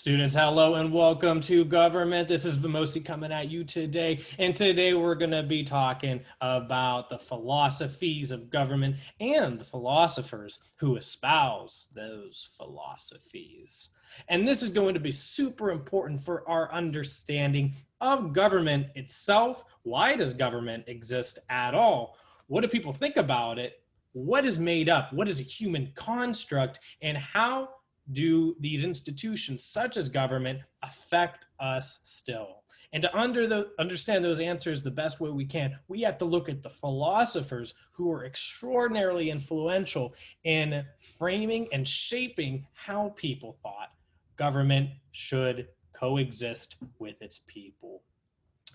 Students, hello and welcome to Government. This is Vimosi coming at you today. And today we're going to be talking about the philosophies of government and the philosophers who espouse those philosophies. And this is going to be super important for our understanding of government itself. Why does government exist at all? What do people think about it? What is made up? What is a human construct? And how do these institutions, such as government, affect us still? And to understand those answers the best way we can, we have to look at the philosophers who were extraordinarily influential in framing and shaping how people thought government should coexist with its people.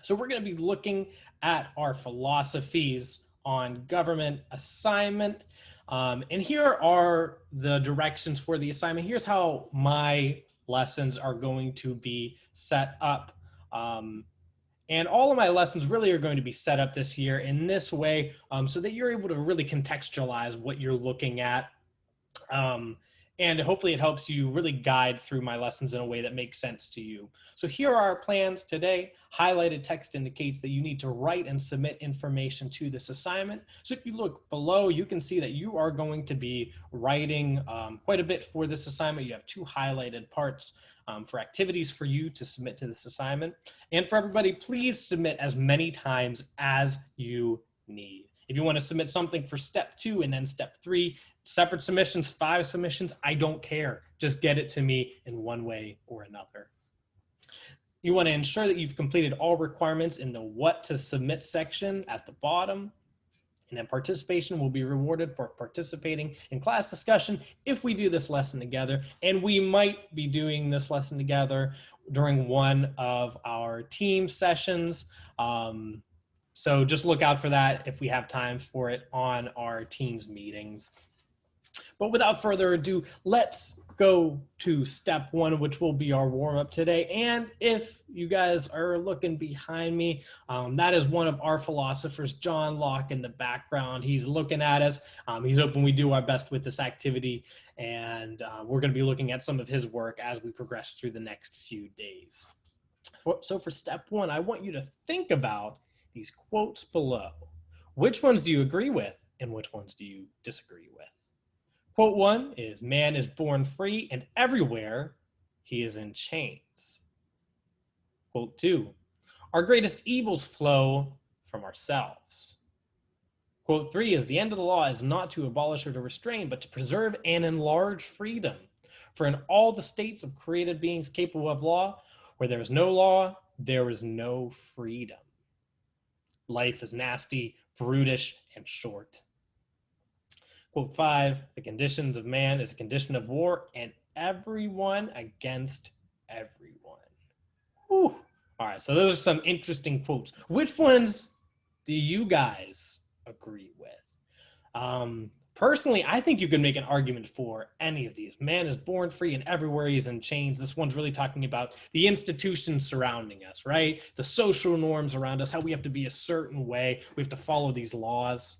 So we're going to be looking at our philosophies on government assignment. And here are the directions for the assignment. Here's how my lessons are going to be set up. And all of my lessons really are going to be set up this year in this way so that you're able to really contextualize what you're looking at. And hopefully it helps you really guide through my lessons in a way that makes sense to you. So here are our plans today. Highlighted text indicates that you need to write and submit information to this assignment. So if you look below, you can see that you are going to be writing quite a bit for this assignment. You have two highlighted parts for activities for you to submit to this assignment. And for everybody, please submit as many times as you need. If you want to submit something for step 2 and then step 3, separate submissions, 5 submissions, I don't care. Just get it to me in one way or another. You want to ensure that you've completed all requirements in the what to submit section at the bottom. And then participation will be rewarded for participating in class discussion if we do this lesson together. And we might be doing this lesson together during one of our team sessions. So just look out for that if we have time for it on our team's meetings. But without further ado, let's go to step 1, which will be our warm-up today. And if you guys are looking behind me, that is one of our philosophers, John Locke, in the background. He's looking at us. He's hoping we do our best with this activity. And we're going to be looking at some of his work as we progress through the next few days. So for step 1, I want you to think about these quotes below. Which ones do you agree with and which ones do you disagree with? Quote 1 is, man is born free and everywhere he is in chains. Quote 2, our greatest evils flow from ourselves. Quote 3 is, the end of the law is not to abolish or to restrain, but to preserve and enlarge freedom. For in all the states of created beings capable of law, where there is no law, there is no freedom. Life is nasty, brutish, and short. Quote 5, the conditions of man is a condition of war and everyone against everyone. Whew. All right, so those are some interesting quotes. Which ones do you guys agree with? Personally, I think you could make an argument for any of these. Man is born free and everywhere he's in chains. This one's really talking about the institutions surrounding us, right? The social norms around us, how we have to be a certain way. We have to follow these laws.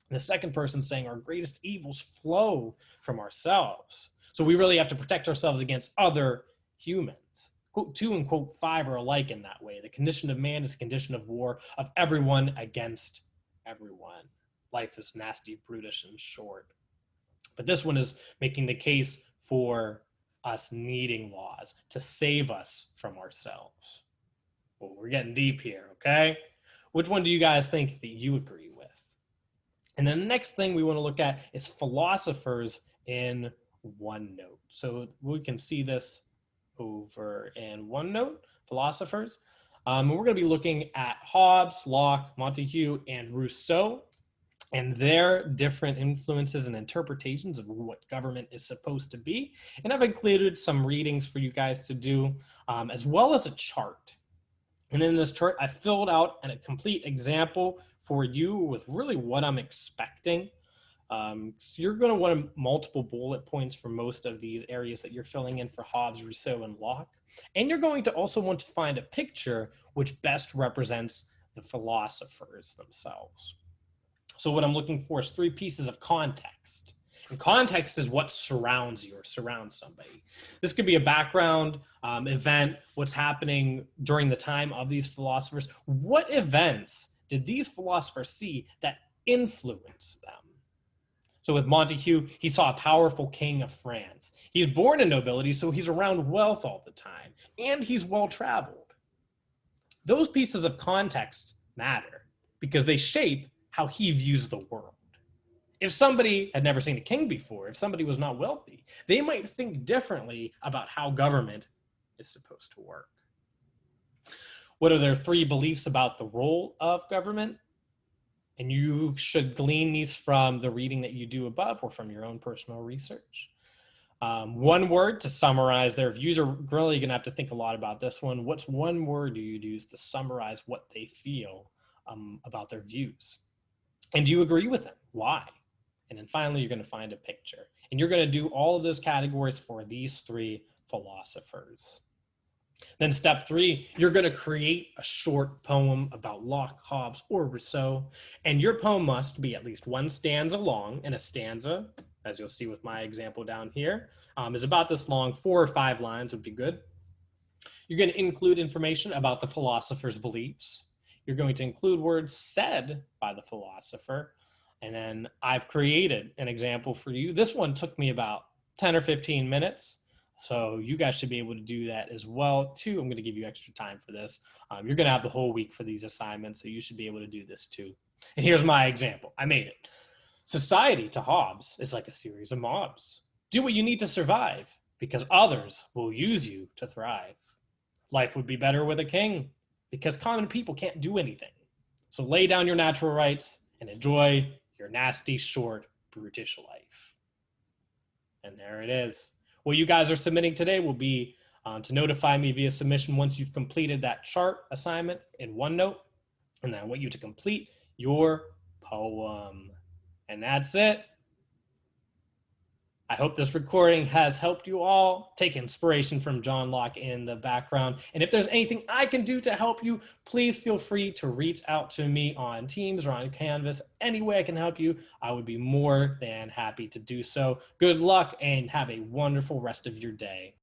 And the second person saying our greatest evils flow from ourselves. So we really have to protect ourselves against other humans. Quote 2 and quote 5 are alike in that way. The condition of man is a condition of war of everyone against everyone. Life is nasty, brutish, and short. But this one is making the case for us needing laws to save us from ourselves. Well, we're getting deep here, okay? Which one do you guys think that you agree with? And then the next thing we want to look at is philosophers in OneNote. So we can see this over in OneNote, philosophers. We're going to be looking at Hobbes, Locke, Montesquieu, and Rousseau, and their different influences and interpretations of what government is supposed to be. And I've included some readings for you guys to do, as well as a chart. And in this chart, I filled out a complete example for you with really what I'm expecting. So you're going to want multiple bullet points for most of these areas that you're filling in for Hobbes, Rousseau, and Locke. And you're going to also want to find a picture which best represents the philosophers themselves. So what I'm looking for is 3 pieces of context. And context is what surrounds you or surrounds somebody. This could be a background event, what's happening during the time of these philosophers. What events did these philosophers see that influenced them? So with Montague, he saw a powerful king of France. He's born in nobility, so he's around wealth all the time, and he's well-traveled. Those pieces of context matter because they shape how he views the world. If somebody had never seen a king before, if somebody was not wealthy, they might think differently about how government is supposed to work. What are their 3 beliefs about the role of government? And you should glean these from the reading that you do above or from your own personal research. One word to summarize their views. Are really going to have to think a lot about this one. What's one word do you use to summarize what they feel about their views? And do you agree with them? Why? And then finally, you're going to find a picture. And you're going to do all of those categories for these 3 philosophers. Then step 3, you're going to create a short poem about Locke, Hobbes, or Rousseau. And your poem must be at least 1 stanza long, and a stanza, as you'll see with my example down here, is about this long. 4 or 5 lines would be good. You're going to include information about the philosopher's beliefs. You're going to include words said by the philosopher. And then I've created an example for you. This one took me about 10 or 15 minutes. So you guys should be able to do that as well too. I'm going to give you extra time for this. You're going to have the whole week for these assignments, so you should be able to do this too. And here's my example. I made it. Society to Hobbes is like a series of mobs. Do what you need to survive because others will use you to thrive. Life would be better with a king because common people can't do anything. So lay down your natural rights and enjoy your nasty, short, brutish life. And there it is. What you guys are submitting today will be to notify me via submission once you've completed that chart assignment in OneNote. And then I want you to complete your poem. And that's it. I hope this recording has helped you all take inspiration from John Locke in the background. And if there's anything I can do to help you, please feel free to reach out to me on Teams or on Canvas. Any way I can help you, I would be more than happy to do so. Good luck and have a wonderful rest of your day.